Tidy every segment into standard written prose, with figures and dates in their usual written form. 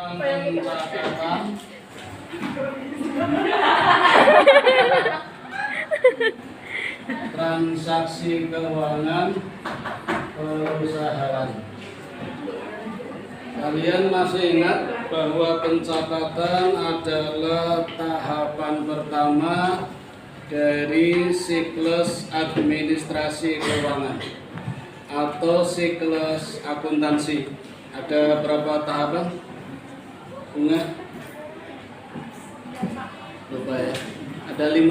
tentang pencatatan transaksi keuangan perusahaan. Kalian masih ingat bahwa pencatatan adalah tahapan pertama dari siklus administrasi keuangan atau siklus akuntansi. Ada berapa tahapan? Ingat? Lupa ya. Ada 5.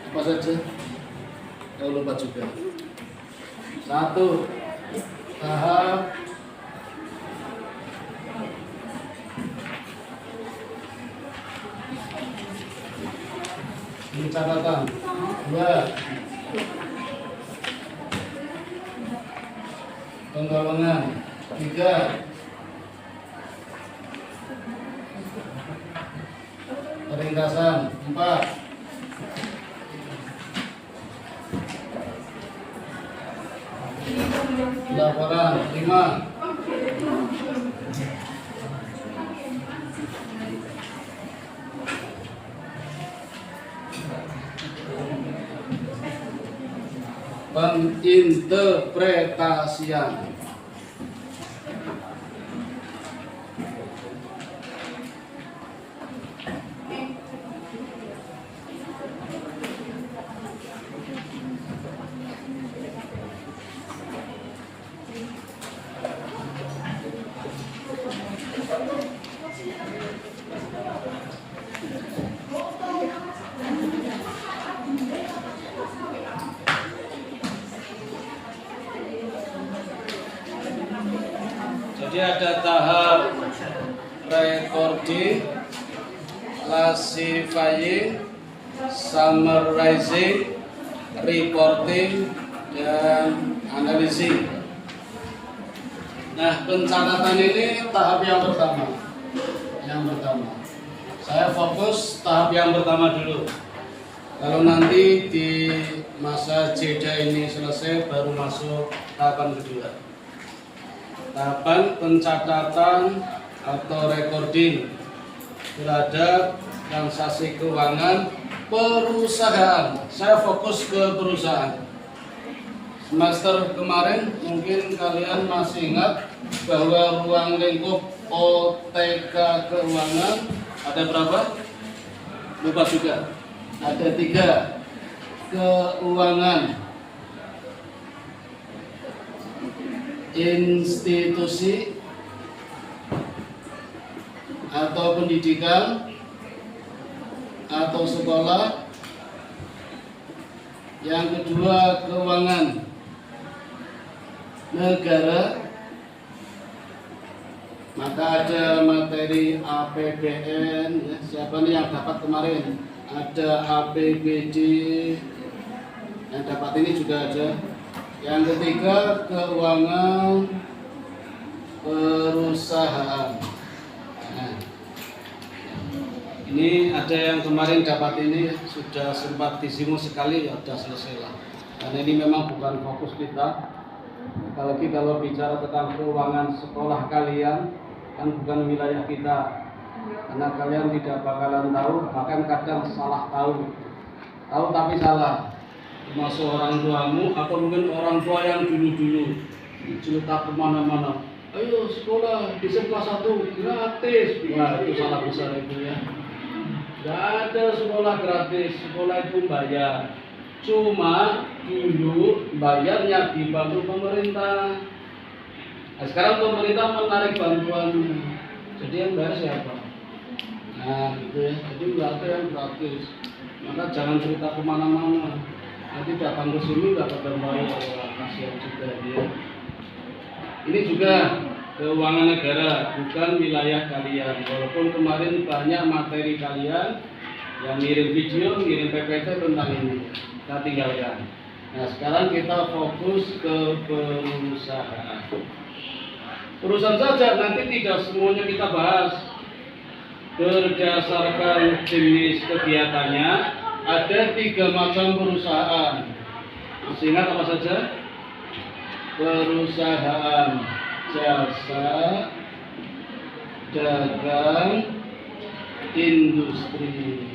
Apa saja? Kau lupa juga. 1. Tahap pencatatan. 2. Penggolongan. 3. Peringkasan. 4. Laporan. 5. Penginterpretasian. Jadi ada tahap recording, classifying, summarizing, reporting, dan analyzing. Nah, pencatatan ini tahap yang pertama. Saya fokus tahap yang pertama dulu. Kalau nanti di masa jeda ini selesai, baru masuk tahapan kedua. Tahapan pencatatan atau recording terhadap transaksi keuangan perusahaan. Saya fokus ke perusahaan. Semester kemarin mungkin kalian masih ingat bahwa ruang lingkup OTK keuangan ada berapa? Lupa juga. Ada 3. Keuangan institusi atau pendidikan atau sekolah. Yang kedua, keuangan negara. Maka ada materi APBN ya. Siapa nih yang dapat kemarin? Ada APBD, yang dapat ini juga ada. Yang ketiga, keuangan perusahaan. Nah, ini ada yang kemarin dapat ini sudah sempat disimu sekali, ya sudah selesai lah. Karena ini memang bukan fokus kita. Apalagi kalau bicara tentang keuangan sekolah kalian, kan bukan wilayah kita. Karena kalian tidak bakalan tahu, bahkan kadang salah tahu tapi salah. Termasuk orang tuamu atau mungkin orang tua yang dulu-dulu cerita kemana-mana, ayo sekolah di kelas 1 gratis. Wah, itu salah besar itu ya. Gak ada sekolah gratis, sekolah itu bayar. Cuma dulu bayarnya dibantu pemerintah. Nah, sekarang pemerintah menarik bantuan, jadi yang bayar siapa? Nah gitu ya, jadi nggak ada yang gratis. Maka jangan cerita kemana-mana. Nanti datang ke sini nggak pada bayar, kasihan juga dia. Ini juga keuangan negara, bukan wilayah kalian. Walaupun kemarin banyak materi kalian yang ngirim video, ngirim PPT tentang ini, kita tinggalkan. Nah sekarang kita fokus ke perusahaan. Perusahaan saja, nanti tidak semuanya kita bahas. Berdasarkan jenis kegiatannya, ada 3 macam perusahaan. Masih ingat apa saja? Perusahaan jasa, dagang, industri.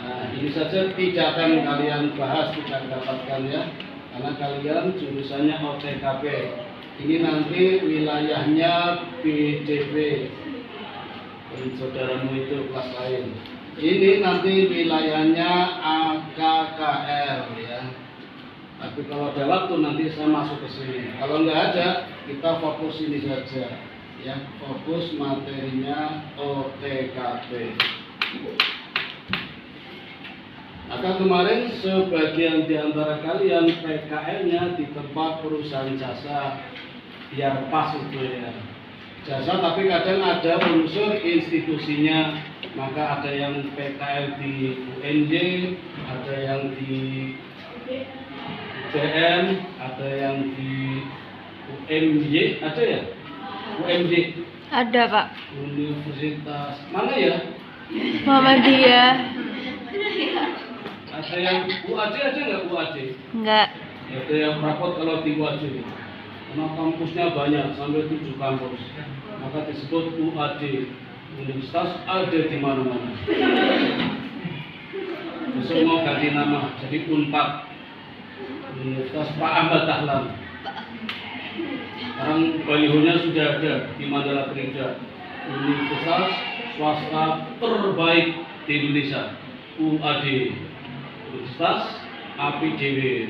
Nah, ini saja tidak akan kalian bahas, tidak dapatkan ya, karena kalian jurusannya OTKP. Ini nanti wilayahnya PDB. Saudaramu itu kelas lain. Ini nanti wilayahnya AKKL ya. Tapi kalau ada waktu nanti saya masuk ke sini. Kalau nggak ada, kita fokus ini saja ya. Fokus materinya OTKP. Maka kemarin sebagian di antara kalian PKL-nya di tempat perusahaan jasa, biar pas itu ya. Jasa tapi kadang ada unsur institusinya, maka ada yang PKL di UNJ, ada yang di UTM, ada yang di UMY, ada ya? UMD? Ada, Pak. Universitas mana ya? Muhammadiyah. Ada yang UAD, ada nggak UAD? Enggak. Ada yang rapot kalau di UAD. Karena kampusnya banyak, sampai 7 kampus. Maka disebut UAD. Universitas ada di mana-mana. Besok mau ganti nama, jadi UNPAD. Universitas Pak Ahmad Dahlan. Sekarang balihonya sudah ada di Mandala Krida. Universitas swasta terbaik di Indonesia. UAD. Universitas APDW.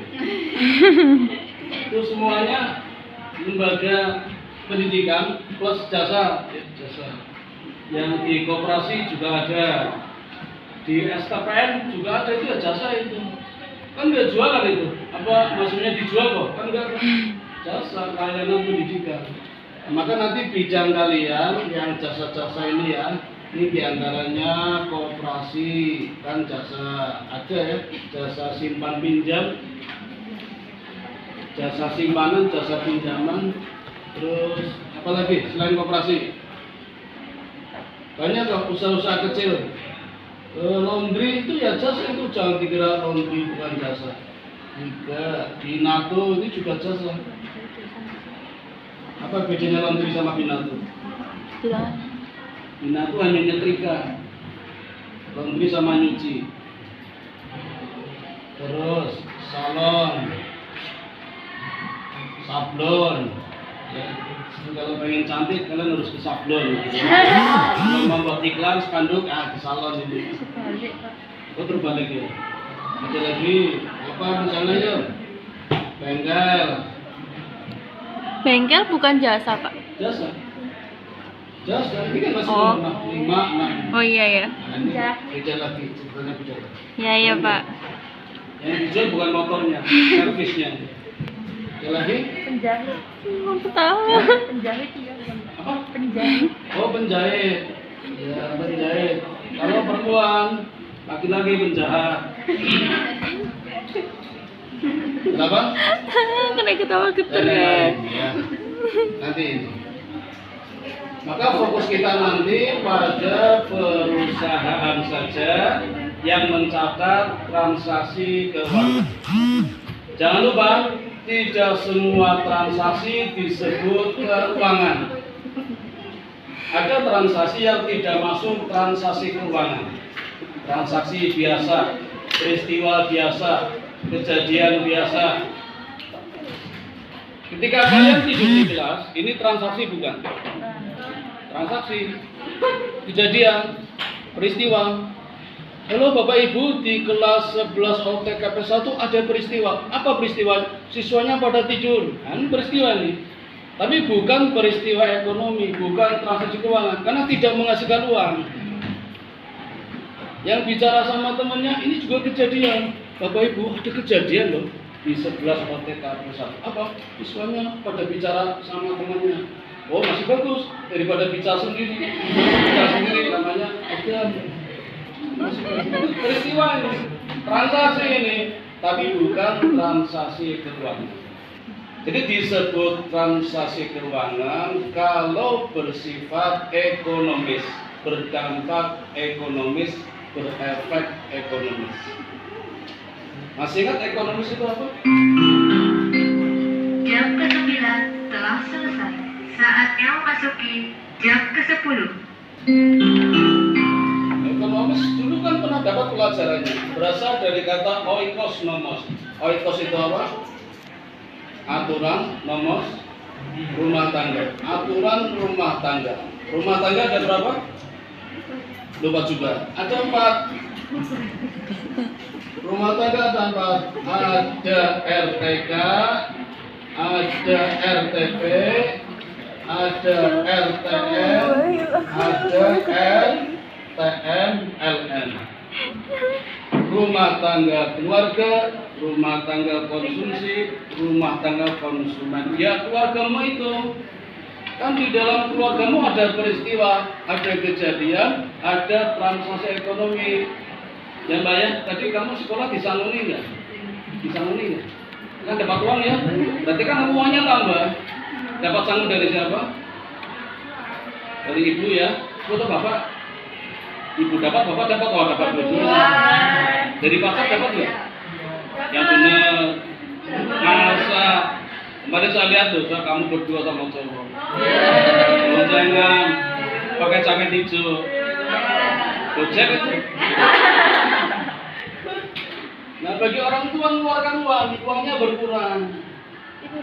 Itu semuanya lembaga pendidikan plus jasa. Yang di koperasi juga ada, di SKPN juga ada, itu ya jasa itu. Kan nggak jualan itu, apa maksudnya dijual kok? Kan nggak, jasa layanan pendidikan. Maka nanti bidang kalian yang jasa-jasa ini ya, ini diantaranya koperasi kan jasa ada ya, jasa simpan pinjam, jasa simpanan, jasa pinjaman, terus apa lagi selain koperasi? Banyak kok usaha-usaha kecil. Laundry itu ya jasa, itu jangan dikira laundry bukan jasa. Juga Binato ini juga jasa. Apa bedanya laundry sama Binato? Binato hanya nyetrika, laundry sama nyuci. Terus salon, sablon. Ya, kalau pengen cantik kalian harus ke sablon. Kalau mau buat iklan spanduk ke salon ini. Oh terbalik ya. Ada lagi apa rencananya? Bengkel. Bengkel bukan jasa, Pak. Jasa. Jasa ini kan masih 5. Oh iya ya. Nah, ini beda lagi, ceritanya beda. Ya ya, Pak. Yang dijual bukan motornya, servisnya. Ada lagi? Penjahit. Aku tahu. Penjahit ya. Apa? Penjahit. Oh penjahit. Ya penjahit. Kalau perempuan, laki-laki penjahat. Kenapa? Kena ketawa geter ya. Nanti ini. Maka fokus kita nanti pada perusahaan saja yang mencatat transaksi keuangan. Jangan lupa, tidak semua transaksi disebut keuangan. Ada transaksi yang tidak masuk transaksi keuangan. Transaksi biasa, peristiwa biasa, kejadian biasa. Ketika kalian tidur di kelas, ini transaksi bukan? Transaksi, kejadian, peristiwa. Halo Bapak Ibu, di kelas 11 OTKP 1 ada peristiwa. Apa peristiwa? Siswanya pada tidur. Kan peristiwa ini. Tapi bukan peristiwa ekonomi, bukan transaksi keuangan, karena tidak menghasilkan uang. Yang bicara sama temannya, ini juga kejadian. Bapak Ibu, ada kejadian loh di 11 OTKP 1. Apa? Siswanya pada bicara sama temannya. Oh masih bagus daripada bicara sendiri. Bicara sendiri namanya ada. Peristiwa ini, transaksi ini, tapi bukan transaksi keuangan. Jadi disebut transaksi keuangan kalau bersifat ekonomis, berdampak ekonomis, berefek ekonomis. Masih ingat ekonomis itu apa? Jam ke-9 telah selesai. Saat saatnya memasuki jam ke-10. Ekonomis dulu kan pernah dapat pelajarannya, berasal dari kata oikos nomos. Oikos itu apa? Aturan, nomos rumah tangga. Aturan rumah tangga. Rumah tangga ada berapa? Lupa juga. Ada 4. Rumah tangga ada 4. Ada RTK, ada RTP, ada RTN, ada RTM, LN. Rumah tangga keluarga, rumah tangga konsumsi, rumah tangga konsumen. Ya, keluargamu itu kan di dalam keluargamu ada peristiwa, ada kejadian, ada transaksi ekonomi. Ya Mbak ya, tadi kamu sekolah disanguni nggak? Disanguni nggak? Kan dapat uang ya? Berarti kan uangnya tambah. Dapat sangun dari siapa? Dari ibu ya? Ibu atau bapak? Ibu dapat, bapak dapat, oh dapat dua-duanya. Dari pacar dapat nggak? Yang benar. Masa kemarin saya lihat tuh, kamu berdua sama cowok. Jangan pakai jaket hijau. Gojek itu. Nah bagi orang tua mengeluarkan uang, uangnya berkurang.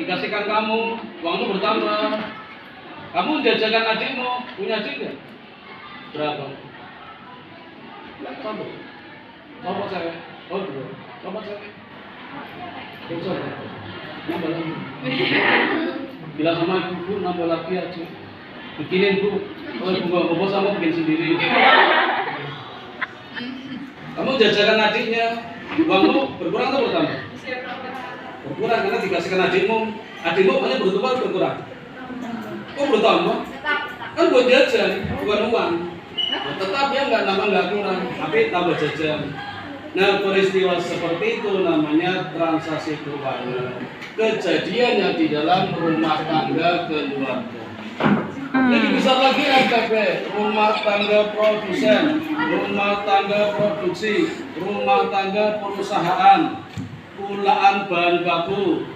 Dikasihkan kamu, uangmu bertambah. Kamu jajakan adikmu, punya adik nggak? Berapa? Satu. Coba cewek. Oh dua. Coba cewek. Coba. Nambah lagi. Bilang sama ibu, nambah lagi aja. Bikinin bu. Oh ibu nggak bobo sama bikin sendiri. Kamu jajakan adiknya, uangmu berkurang atau bertambah? Berkurang karena dikasihkan adikmu. Adikmu hanya berkurang. Oh bertambah? Kan buat jajan, bukan uang. Nah, tetap ya nggak kurang, tapi tambah jajan. Nah peristiwa seperti itu namanya transaksi keuangan. Kejadiannya di dalam rumah tangga keluarga. Jadi bisa lagi RTP, rumah tangga produsen, rumah tangga produksi, rumah tangga perusahaan, pulaan bahan baku,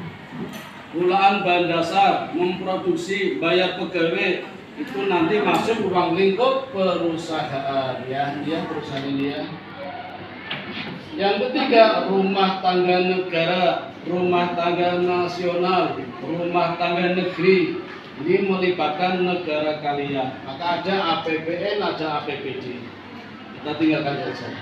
pulaan bahan dasar, memproduksi, bayar pegawai, itu nanti masuk ruang lingkup perusahaan ya, perusahaan ini ya. Yang ketiga, rumah tangga negara, rumah tangga nasional, rumah tangga negeri. Ini melibatkan negara kalian. Maka ada APBN, ada APBD. Kita tinggalkan saja.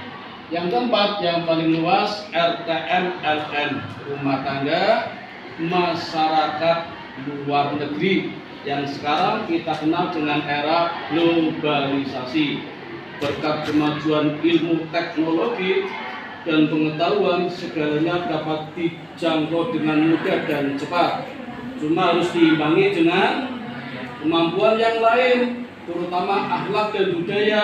Yang keempat, yang paling luas, RTM, LN, rumah tangga masyarakat luar negeri, yang sekarang kita kenal dengan era globalisasi. Berkat kemajuan ilmu teknologi dan pengetahuan, segalanya dapat dijangkau dengan mudah dan cepat. Cuma harus diimbangi dengan kemampuan yang lain, terutama akhlak dan budaya.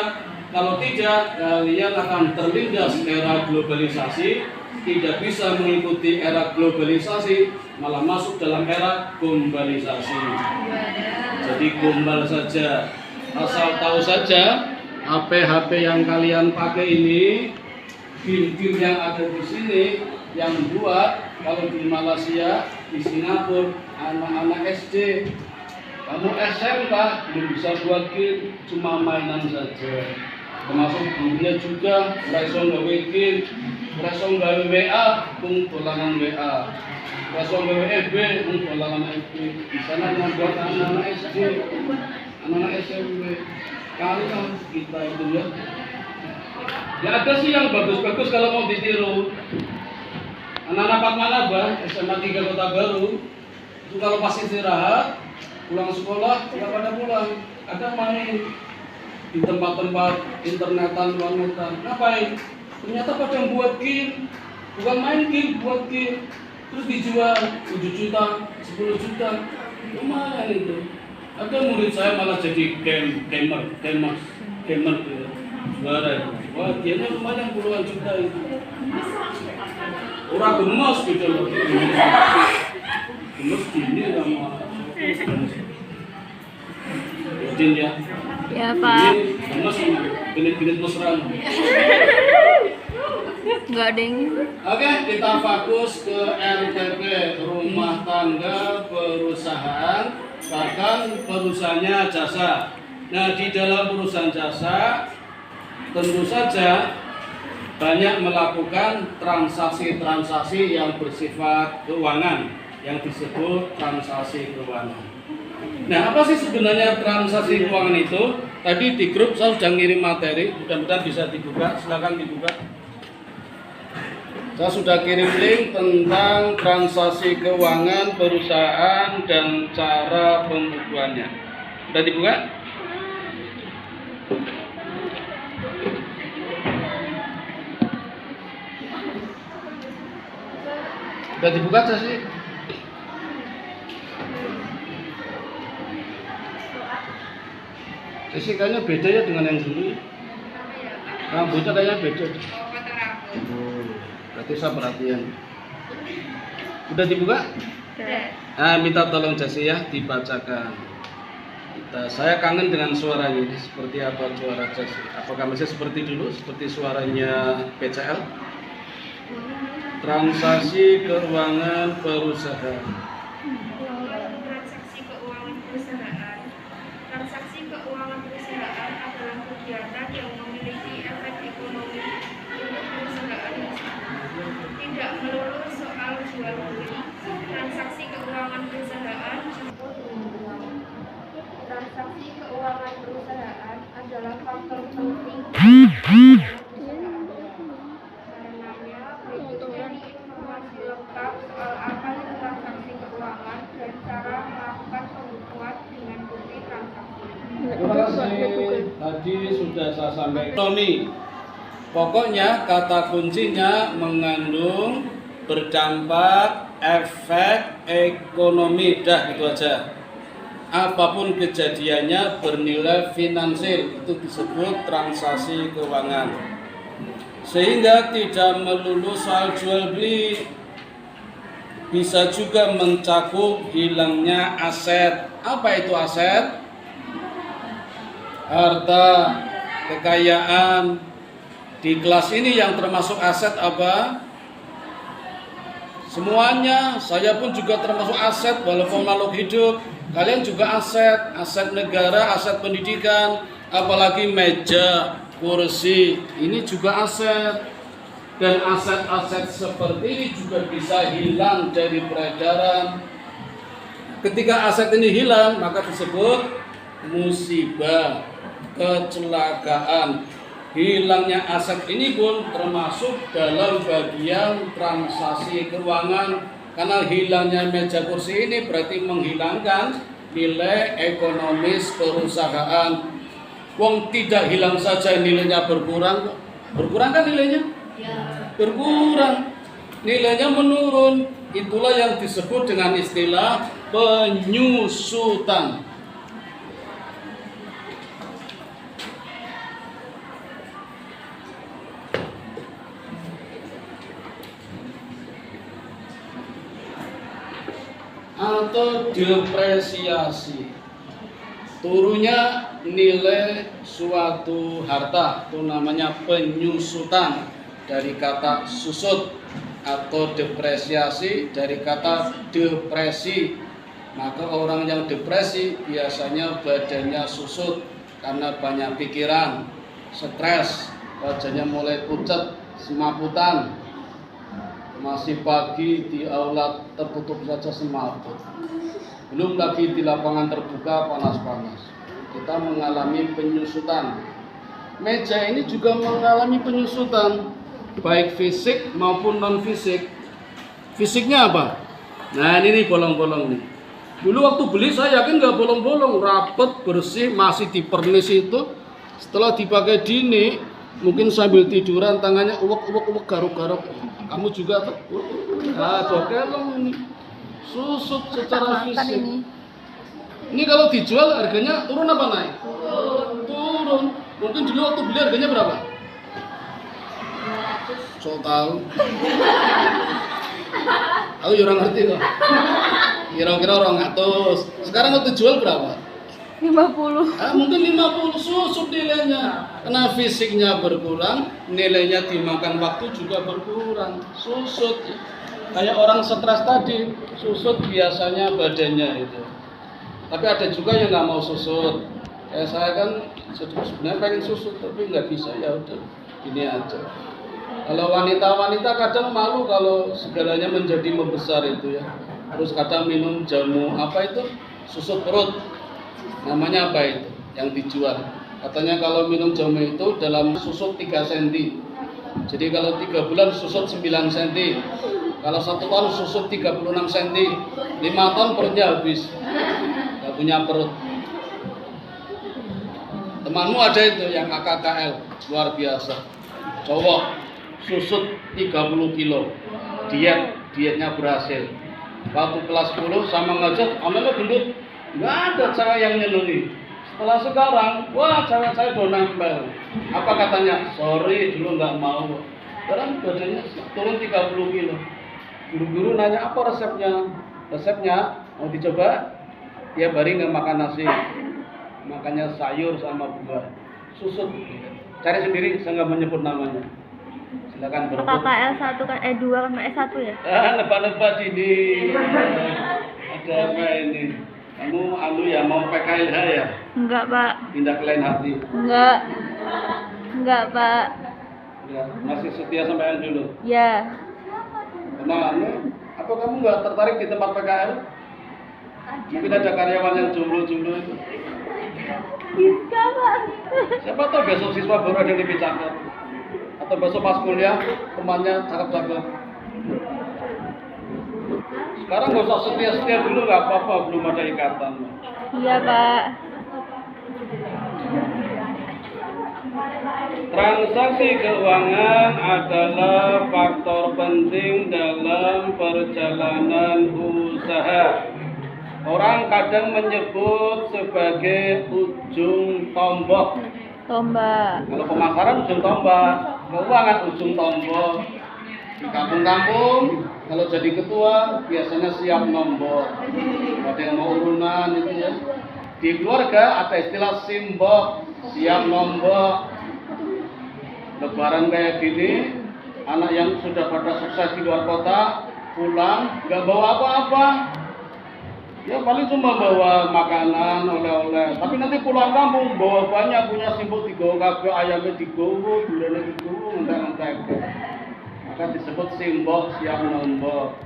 Kalau tidak, kalian akan terlindas era globalisasi, tidak bisa mengikuti era globalisasi, malah masuk dalam era gombalisasi. Jadi gombal saja, asal tahu saja, HP yang kalian pakai ini, game yang ada di sini, yang buat kalau di Malaysia, di Singapura, anak-anak SD, kamu SMK belum bisa buat game, cuma mainan saja. Termasuk gurunya juga, raiso gawe game, raiso gawe WA, pun dolanan WA, raiso gawe FB, pun dolanan FB. Di sana membuat anak-anak SD, anak-anak SMP. Kalian kita itu ya. Ya ada sih yang bagus-bagus kalau mau ditiru. Anak-anak Fatmanabah, SMA 3 Kota Baru, itu kalau pas istirahat, pulang sekolah, nggak pada pulang, ada main di tempat-tempat internetan, ngapain? Ternyata pada buat game, bukan main game, buat game, terus dijual 7 juta, 10 juta, lumayan itu. Ada murid saya malah jadi gamer gitu. Juara itu. Wah, dia lumayan puluhan juta itu. Orang gemes gitu loh. Gemes gini sama Udin ya. Ya Pak. Gemes genit-genit mesra. Enggak ding. Oke, kita fokus ke RTP, rumah tangga perusahaan. bahkan perusahaannya jasa. Nah, di dalam perusahaan jasa tentu saja banyak melakukan transaksi-transaksi yang bersifat keuangan yang disebut transaksi keuangan. Nah, apa sih sebenarnya transaksi keuangan itu? Tadi di grup saya sudah ngirim materi, mudah-mudahan bisa dibuka, silakan dibuka. Saya sudah kirim link tentang transaksi keuangan perusahaan dan cara pembukuannya. Sudah dibuka? Sudah dibuka sih? Sih kayaknya beda ya dengan yang dulu. Rambutnya kayaknya beda. Berarti saya perhatian. Udah dibuka? Nah, minta tolong Jasi ya dibacakan. Saya kangen dengan suaranya ini. Seperti apa suara Jasi? Apakah masih seperti dulu? Seperti suaranya PCL? Transaksi keuangan perusahaan. Transaksi keuangan perusahaan. Transaksi keuangan perusahaan adalah kegiatan yang memiliki efek ekonomi untuk perusahaan. Tidak melulu soal jual beli. Transaksi keuangan perusahaan campur dengan uang. Transaksi keuangan perusahaan adalah faktor penting karenanya berikutnya informasi lengkap soal apa itu transaksi keuangan dan cara melakukan pembukuan dengan bukti transaksi. Terima kasih. Tadi sudah saya sampaikan. Ekonomi. Pokoknya kata kuncinya mengandung berdampak efek ekonomi. Dah gitu aja. Apapun kejadiannya bernilai finansial itu disebut transaksi keuangan. Sehingga tidak melulu soal jual beli, bisa juga mencakup hilangnya aset. Apa itu aset? Harta, kekayaan. Di kelas ini yang termasuk aset apa? Semuanya, saya pun juga termasuk aset walaupun makhluk hidup. Kalian juga aset, aset negara, aset pendidikan, apalagi meja, kursi, ini juga aset. Dan aset-aset seperti ini juga bisa hilang dari peredaran. Ketika aset ini hilang, maka disebut musibah, kecelakaan. Hilangnya aset ini pun termasuk dalam bagian transaksi keuangan. Karena hilangnya meja kursi ini berarti menghilangkan nilai ekonomis perusahaan. Wong tidak hilang saja nilainya berkurang. Berkurang kan nilainya? Berkurang. Nilainya menurun. Itulah yang disebut dengan istilah penyusutan. Atau depresiasi, turunnya nilai suatu harta, itu namanya penyusutan, dari kata susut, atau depresiasi dari kata depresi. Maka orang yang depresi biasanya badannya susut karena banyak pikiran, stres, wajahnya mulai pucat, semaputan. Masih pagi di aula tertutup saja semaput. Belum lagi di lapangan terbuka panas-panas. Kita mengalami penyusutan. Meja ini juga mengalami penyusutan, baik fisik maupun non fisik. Fisiknya apa? Nah, ini nih bolong-bolong nih. Dulu waktu beli saya yakin nggak bolong-bolong, rapet, bersih, masih dipernis itu. Setelah dipakai dini, mungkin sambil tiduran tangannya uwek garuk-garuk. Kamu juga tuh. Nah, jokelong ini. Susut secara fisik. Ini kalau dijual harganya turun apa naik? Turun. Mungkin dulu waktu beli harganya berapa? 500. So tahu. Aku orang ngerti kok. Kira-kira orang 100. Sekarang waktu jual berapa? 50. Mungkin 50, susut nilainya. Karena fisiknya berkurang, nilainya dimakan waktu juga berkurang. Susut. Kayak orang stres tadi, susut biasanya badannya itu. Tapi ada juga yang nggak mau susut. Kayak saya kan sebenarnya pengen susut tapi nggak bisa, ya udah ini aja. Kalau wanita-wanita kadang malu kalau segalanya menjadi membesar itu ya. Terus kadang minum jamu apa itu susut perut. Namanya apa itu yang dijual? Katanya kalau minum jamu itu dalam susut 3 cm. Jadi kalau 3 bulan susut 9 cm. Kalau 1 tahun susut 36 cm. 5 tahun perutnya habis. Gak punya perut. Temanmu ada itu yang AKKL luar biasa. Cowok susut 30 kilo. Dietnya berhasil. Waktu kelas 10 sama ngajak, amalnya gendut. Nggak ada cewek yang nyenengi. Setelah sekarang, wah cewek saya udah nempel. Apa katanya? Sorry dulu nggak mau. Sekarang badannya turun 30 kilo. Guru-guru nanya apa resepnya? Resepnya mau dicoba? Tiap hari nggak makan nasi, makannya sayur sama buah. Susut. Cari sendiri, saya nggak menyebut namanya. Silakan berebut. KKL 1 kan E2 kan S1 ya? Lebat-lebat ini. Ada apa ini? Kamu ya mau PKLH ya? Enggak, Pak. Pindah ke lain hati. Enggak, Pak. Ya, masih setia sampai yang dulu. Ya. Kenal apa kamu nggak tertarik di tempat PKL? Mungkin ada karyawan yang jomblo-jomblo itu. Bisa, Pak. Siapa tahu besok siswa baru ada yang lebih cakep. Atau besok pas kuliah temannya cakep-cakep. Sekarang nggak usah setia-setia dulu, nggak apa-apa, belum ada ikatan. Iya, Pak. Transaksi keuangan adalah faktor penting dalam perjalanan usaha. Orang kadang menyebut sebagai ujung tombak. Tombak. Kalau pemasaran ujung tombak, keuangan ujung tombak. Di kampung-kampung, kalau jadi ketua biasanya siap nombor. Ada yang mau urunan itu ya. Di keluarga ada istilah simbok, siap nombor. Lebaran kayak gini, anak yang sudah pada sukses di luar kota pulang nggak bawa apa-apa. Ya paling cuma bawa makanan, oleh-oleh. Tapi nanti pulang kampung bawa banyak, punya simbol digawa kabeh, ayamnya digawa, gulanya digawa, entek-entek. Maka disebut simbol siap nombor.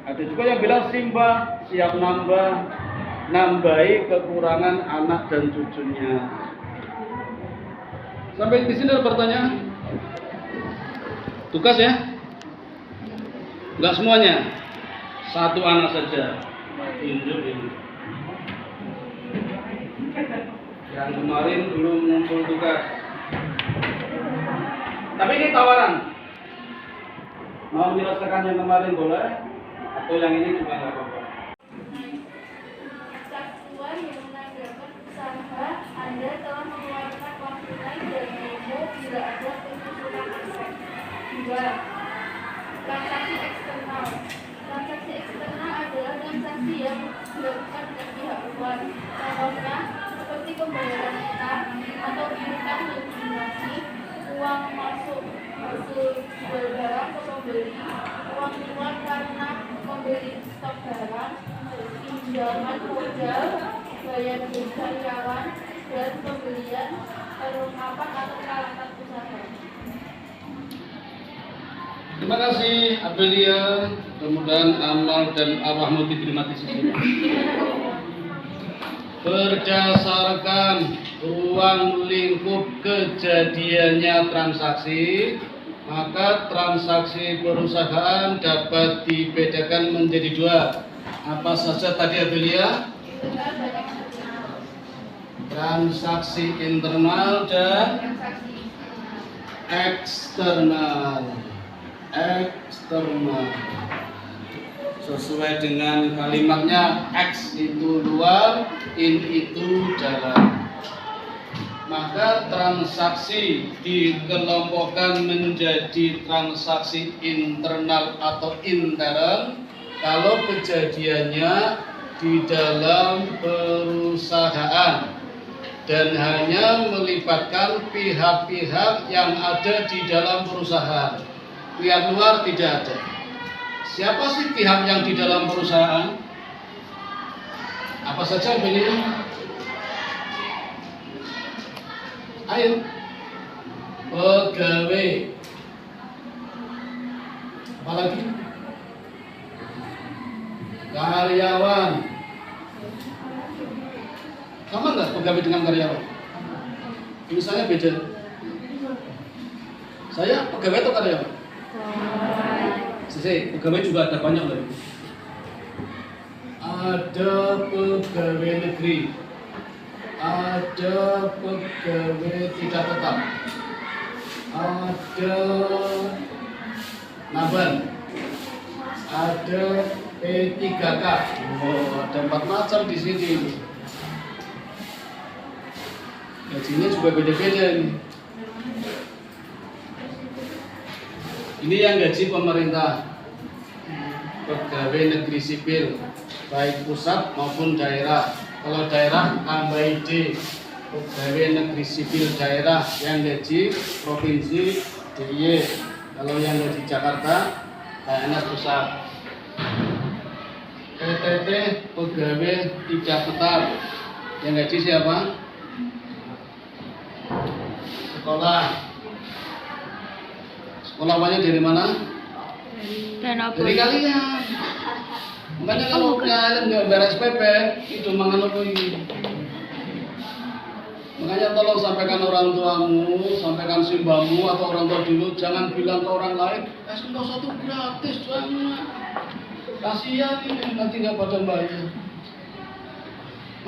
Ada juga yang bilang simba siap nambah, nambahi kekurangan anak dan cucunya. Sampai di sini ada pertanyaan? Tugas ya? Enggak semuanya. Satu anak saja. Tunjuk ini. Yang kemarin belum ngumpul tugas. Tapi ini tawaran. Mau menyelesaikan yang kemarin boleh? Atau yang ini juga nggak apa-apa. Satuan yang menandakan usaha Anda telah mengeluarkan uang tunai dan memo bila ada pengusuran aset. 2. Transaksi eksternal. Transaksi eksternal adalah transaksi yang dilakukan dengan pihak luar. Contohnya seperti pembayaran utang atau piutang legitimasi, uang masuk hasil jual barang ke pembeli, uang keluar karena membeli stok barang, pinjaman modal, bayar gaji karyawan, dan pembelian perlengkapan atau peralatan usaha. Terima kasih Abelia, mudah-mudahan amal dan arwahmu diterima di sisi. Berdasarkan ruang lingkup kejadiannya transaksi, maka transaksi perusahaan dapat dibedakan menjadi 2. Apa saja tadi Abelia? Transaksi internal dan eksternal. Sesuai dengan kalimatnya, X itu luar, in itu dalam. Maka transaksi dikelompokkan menjadi transaksi internal atau intern kalau kejadiannya di dalam perusahaan dan hanya melibatkan pihak-pihak yang ada di dalam perusahaan. Pihak luar tidak ada. Siapa sih pihak yang di dalam perusahaan? Apa saja pilihnya? Ayo. Pegawai. Apalagi? Karyawan. Sama nggak pegawai dengan karyawan? Misalnya beda. Saya pegawai atau karyawan? Pegawai juga ada banyak loh. Ada pegawai negeri, ada pegawai tidak tetap, ada naban, ada P3K. Oh, ada 4 macam di sini. Gajinya juga beda-beda nih. Ini yang gaji pemerintah, pegawai negeri sipil, baik pusat maupun daerah. Kalau daerah tambah D, pegawai negeri sipil daerah yang gaji provinsi DIY. Kalau yang gaji Jakarta, PNS pusat. PTT pegawai tidak tetap, yang gaji siapa? Sekolah. Sekolah banyak dari mana? Dari kalian. Makanya kalau kalian nggak beres PP, itu mangan apa ini? Makanya tolong sampaikan orang tuamu, sampaikan simbamu atau orang tua dulu, jangan bilang ke orang lain, SMK 1 gratis jangan. Kasihan ini nanti nggak pada bayar.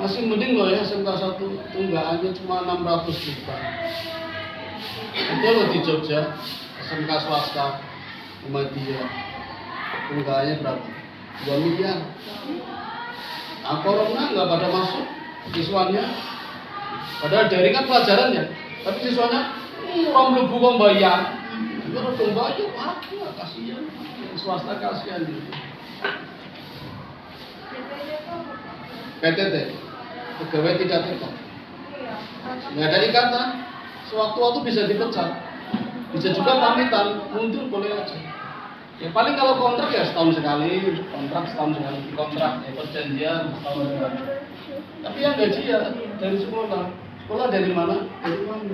Masih mending loh ya SMK 1 tunggakannya cuma 600 juta. Itu loh di Jogja. SMK swasta Muhammadiyah tunggakannya berapa? 2 miliar. Nah, corona nggak pada masuk siswanya, padahal daring kan pelajaran ya, tapi siswanya orang mlebu kok bayar. Itu dong bayar, wah kasihan, swasta kasihan gitu. PTT pegawai tidak tetap, nggak ada ikatan, sewaktu-waktu bisa dipecat. Bisa juga pamitan, mundur boleh aja. Ya paling kalau kontrak ya setahun sekali, kontrak setahun sekali, kontrak ya perjanjian setahun sekali. Tapi yang gaji ya dari sekolah. Sekolah dari mana? Dari mana?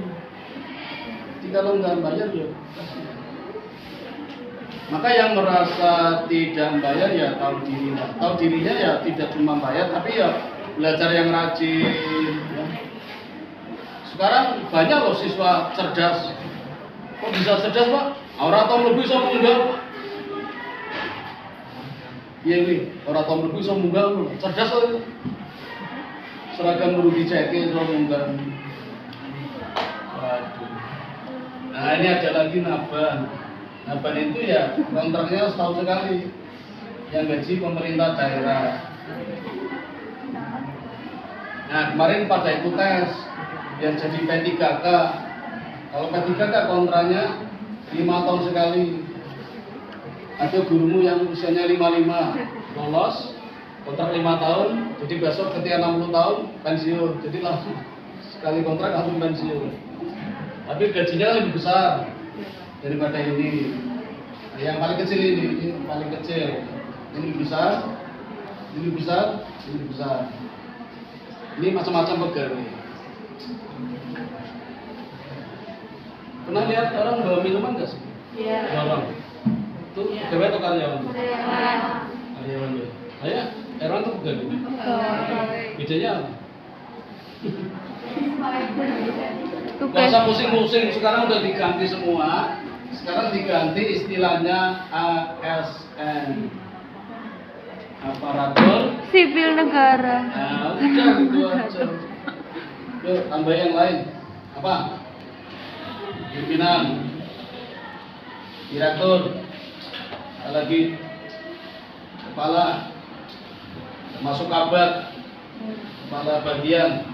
Jadi kalau nggak bayar ya kasihan. Maka yang merasa tidak bayar ya tahu dirinya. Tahu dirinya ya tidak cuma bayar, tapi ya belajar yang rajin. Ya. Sekarang banyak loh siswa cerdas. Kok bisa cerdas Pak? Orang tahu lebih sama munggah. Iya ini, orang tahu lebih sama munggah. Cerdas loh. Seragam guru diceki sama munggah. Waduh. Nah ini ada lagi naban. Naban itu ya kontraknya setahun sekali. Yang gaji pemerintah daerah. Nah kemarin pada ikut tes biar jadi P3K. Kalau P3K kontraknya 5 tahun sekali. Ada gurumu yang usianya 55 lolos kontrak 5 tahun, jadi besok ketika 60 tahun pensiun. Jadi langsung sekali kontrak langsung pensiun. Tapi gajinya lebih besar daripada ini. Nah, yang paling kecil ini paling kecil. Ini lebih besar, ini lebih besar, ini lebih besar. Ini macam-macam pegawai. Pernah lihat orang bawa minuman nggak sih? Iya. Orang. Itu pegawai atau karyawan? Karyawan. Karyawan ya. Saya karyawan itu pegawai. Bedanya apa? Gak usah pusing-pusing. Sekarang udah diganti semua. Sekarang diganti istilahnya ASN. Aparatur Sipil negara. Nah, udah gitu aja. Yuk, tambah yang lain. Apa? Pimpinan, direktur, lagi kepala, masuk kabak, kepala bagian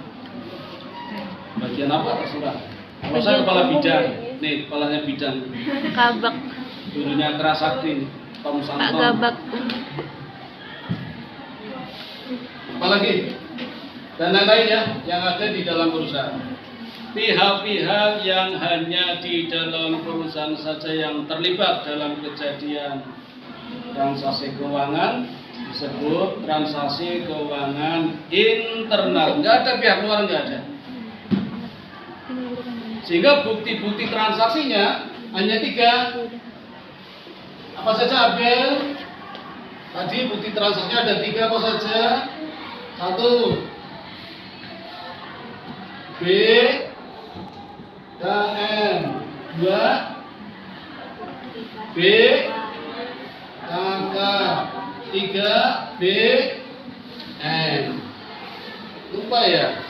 apa terserah. Kalau saya kepala bidang, nih kepalanya bidang. Kabak. Dulunya Kerasakti, Tom Pak Santom. Kabak. Apalagi dan lain-lain ya yang ada di dalam perusahaan. Pihak-pihak yang hanya di dalam perusahaan saja yang terlibat dalam kejadian transaksi keuangan disebut transaksi keuangan internal. Nggak ada pihak luar, nggak ada. Sehingga bukti-bukti transaksinya hanya 3. Apa saja, Abel? Tadi bukti transaksinya ada 3 apa saja? 1 B K M, 2 B K K, 3 B N. Lupa ya?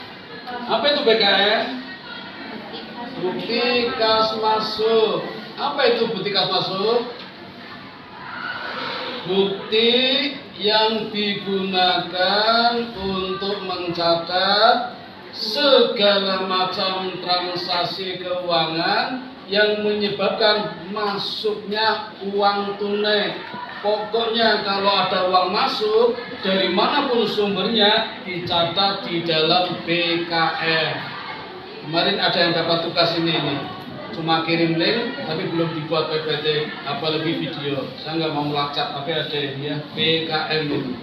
Apa itu BKN? Bukti kas masuk. Apa itu bukti kas masuk? Bukti yang digunakan untuk mencatat segala macam transaksi keuangan yang menyebabkan masuknya uang tunai. Pokoknya kalau ada uang masuk dari manapun sumbernya dicatat di dalam BKN. Kemarin ada yang dapat tugas ini cuma kirim link tapi belum dibuat PPT apalagi video. Saya nggak mau melacak tapi ada ini ya, BKM itu.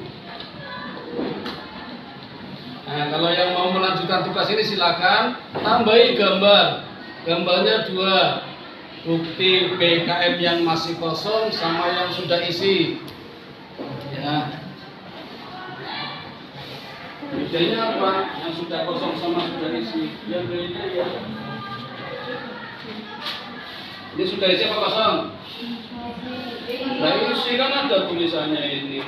Nah, kalau yang mau melanjutkan tugas ini silakan tambahi gambar. Gambarnya 2, bukti BKM yang masih kosong sama yang sudah isi. Ya. Bedanya apa? Yang sudah kosong sama sudah isi. Yang beda ya. Ini sudah isi apa kosong? Nah, isi kan ada tulisannya ini.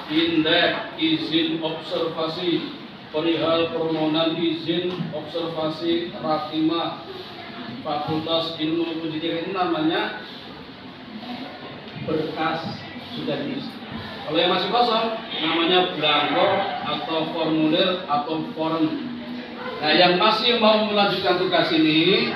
Indeks izin observasi, perihal permohonan izin observasi Ratimah Fakultas Ilmu Pendidikan, ini namanya berkas sudah diisi. Kalau yang masih kosong namanya blanko atau formulir atau form. Nah, yang masih mau melanjutkan tugas ini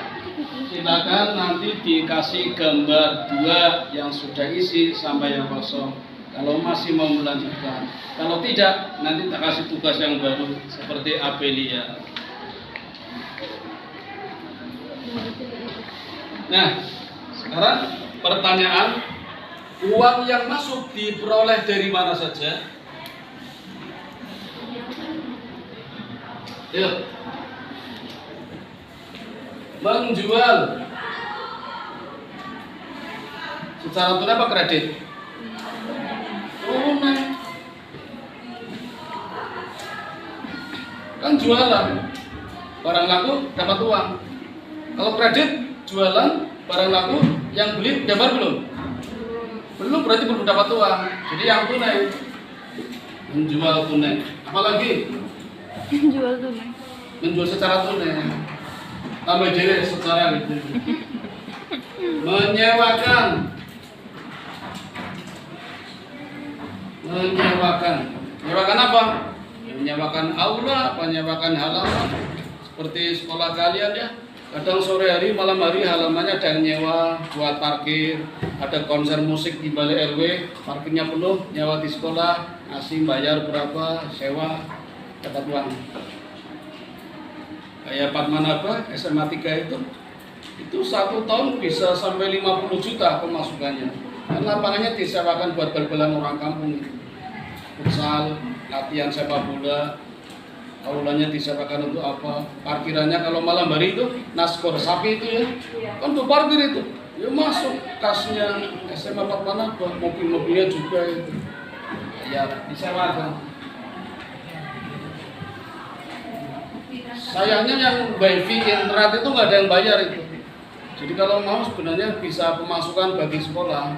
silakan nanti dikasih gambar 2 yang sudah isi sampai yang kosong. Kalau masih mau melanjutkan, kalau tidak nanti tak kasih tugas yang baru seperti Abelia. Nah, sekarang pertanyaan, uang yang masuk diperoleh dari mana saja? Yuk. Menjual secara tunai apa kredit? Tunai. Kan jualan, barang laku dapat uang. Kalau kredit jualan, barang laku, yang beli dapat belum? Belum, berarti belum dapat uang. Jadi yang tunai, menjual tunai. Apalagi? Menjual tunai. Menjual secara tunai. Tambah jadi secara gitu. Menyewakan. Menyewakan apa? Menyewakan aula, menyewakan halaman. Seperti sekolah kalian ya. Kadang sore hari, malam hari halamannya ada yang nyewa buat parkir. Ada konser musik di balik RW, parkirnya penuh, nyewa di sekolah, ngasih bayar berapa, sewa, dapat uang. Kayak Pak Manaba, SMA 3 itu 1 tahun bisa sampai 50 juta pemasukannya. Karena lapangannya disewakan buat bal-balan orang kampung itu. Futsal, latihan sepak bola, aulanya disewakan untuk apa? Parkirannya kalau malam hari itu naskor sapi itu ya, kan tuh parkir itu, ya masuk kasnya SMA Pak Manaba, mobil-mobilnya juga itu, ya disewakan. Sayangnya yang wifi internet itu nggak ada yang bayar itu. Jadi kalau mau sebenarnya bisa pemasukan bagi sekolah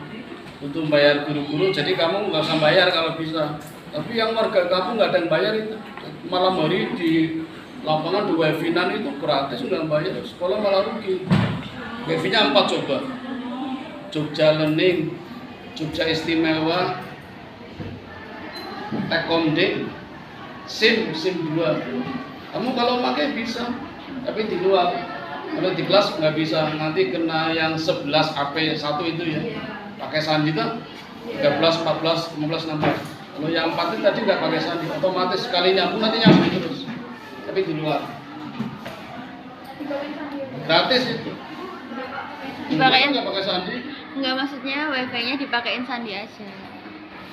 untuk bayar guru-guru. Jadi kamu nggak usah bayar kalau bisa. Tapi yang warga kampung nggak ada yang bayar itu. Malam hari di lapangan di wifi-nan itu gratis nggak bayar. Sekolah malah rugi. Wifi-nya 4 coba. Jogja Learning, Jogja Istimewa, Tekomding, SIM 2. Kamu kalau pakai bisa, tapi di luar. Kalau di kelas nggak bisa, nanti kena yang 11 AP1 itu ya. Pakai sandi kan 13, 14, 15, 16. Kalau yang 4 itu tadi nggak pakai sandi, otomatis sekali nyambung nanti nyambung terus. Tapi di luar. Gratis itu. Dipakein nggak pakai sandi? Enggak, maksudnya wifi-nya dipakein sandi aja.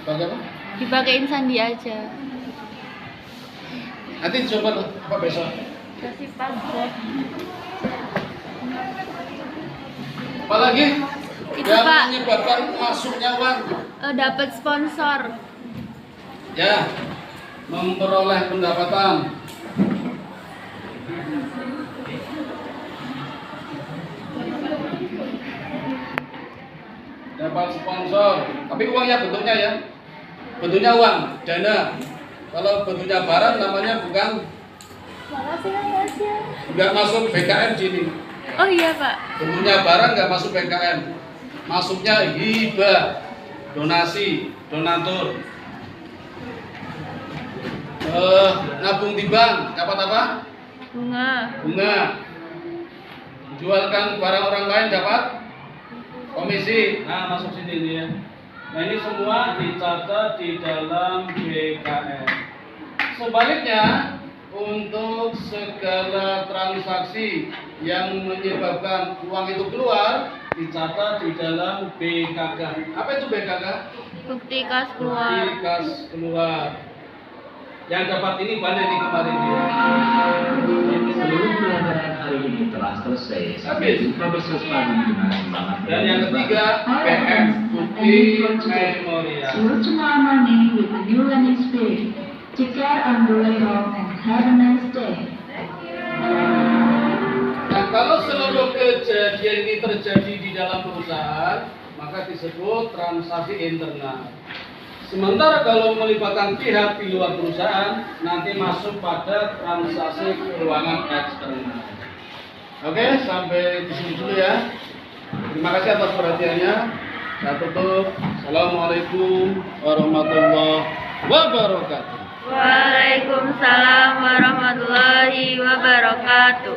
Pakai apa? Dipakein sandi aja. Nanti coba apa besok? Kasih password. Apalagi Itu, yang Pak. menyebabkan masuknya uang. Dapat sponsor. Ya, memperoleh pendapatan. Dapat sponsor, tapi uangnya bentuknya ya, bentuknya uang, dana. Kalau bentuknya barang namanya bukan, Makasih. nggak masuk BKM sini. Oh iya, Pak. Bentuknya barang nggak masuk BKM, masuknya hibah, donasi, donatur. Nabung di bank, dapat apa? Bunga. Bunga. Jualkan barang orang lain dapat komisi. Nah, masuk sini nih ya. Nah, ini semua dicatat di dalam BKM. Sebaliknya, untuk segala transaksi yang menyebabkan uang itu keluar dicatat di dalam BKK. Apa itu BKK? Bukti kas keluar. Bukti kas keluar. Yang dapat ini banyak nih kemarin dia. Seluruh pelajaran hari ini telah selesai. Sampai Habis. jumpa besok pagi dengan semangat. Dan yang ketiga, PM, bukti memorial. Slow tomorrow morning with a new learning spirit. Take care on the way home and have a nice day. Nah, kalau seluruh kejadian ini terjadi di dalam perusahaan, maka disebut transaksi internal. Sementara kalau melibatkan pihak di luar perusahaan, nanti masuk pada transaksi keuangan eksternal. Oke, sampai di sini dulu ya. Terima kasih atas perhatiannya. Saya tutup. Assalamualaikum warahmatullahi wabarakatuh. Waalaikumsalam warahmatullahi wabarakatuh.